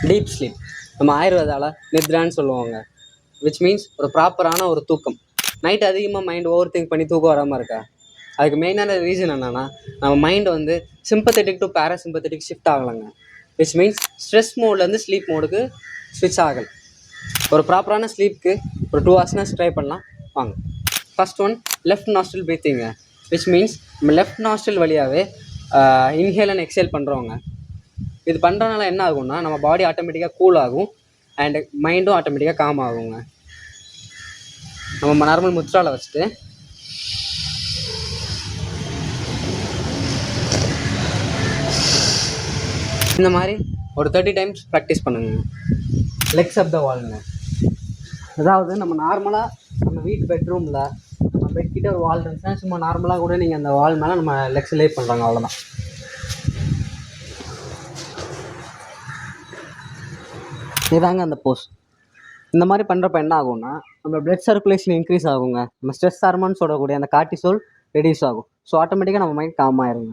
Deep sleep நம்ம ஆயுர்வேதாவில் நித்ரான்னு சொல்லுவாங்க. Which means ஒரு ப்ராப்பரான ஒரு தூக்கம். நைட் அதிகமாக மைண்ட் ஓவர் திங்க் பண்ணி தூக்கம் வராமல் இருக்கா? அதுக்கு மெயினான ரீசன் என்னென்னா, நம்ம மைண்ட் வந்து சிம்பத்தட்டிக் டு பேராசிம்பத்தட்டிக் ஷிஃப்ட் ஆகலைங்க. விச் மீன்ஸ் ஸ்ட்ரெஸ் மோட்லேருந்து ஸ்லீப் மோடுக்கு ஸ்விட்ச் ஆகலை. ஒரு ப்ராப்பரான ஸ்லீப்புக்கு ஒரு 2 hours ட்ரை பண்ணலாம் வாங்க. First one left nostril breathing. Which means நம்ம லெஃப்ட் நாஸ்ட்ரில் வழியாகவே இன்ஹேல் அண்ட் எக்ஸேல் பண்ணுறவங்க. இது பண்ணுறதுனால என்ன ஆகும்னா, நம்ம பாடி ஆட்டோமேட்டிக்காக கூல் ஆகும் அண்ட் மைண்டும் ஆட்டோமேட்டிக்காக காம் ஆகுங்க. நம்ம நார்மல் முத்ராவில் வச்சுட்டு இந்த மாதிரி ஒரு 30 times ப்ராக்டிஸ் பண்ணுங்க. லெக்ஸ் அப் த வால்ங்க. அதாவது நம்ம நார்மலாக நம்ம வீட்டு பெட்ரூமில் நம்ம பெட்கிட்ட ஒரு வால் இருந்துச்சுன்னா சும்மா நார்மலாக கூட நீங்கள் அந்த வால் மேலே நம்ம லெக்ஸ் லே பண்ணுறாங்க, அவ்வளோதான். இதாங்க அந்த போஸ். இந்த மாதிரி பண்ணுறப்ப என்ன ஆகும்னா, நம்ம பிளட் சர்க்குலேஷன் இன்க்ரீஸ் ஆகுங்க. நம்ம ஸ்ட்ரெஸ் ஹார்மோன்ஸ் சொல்லக்கூடிய அந்த கார்டிசோல் ரெடியூஸ் ஆகும். ஸோ ஆட்டோமேட்டிக்காக நம்ம மைண்ட் காம் ஆயிருங்க.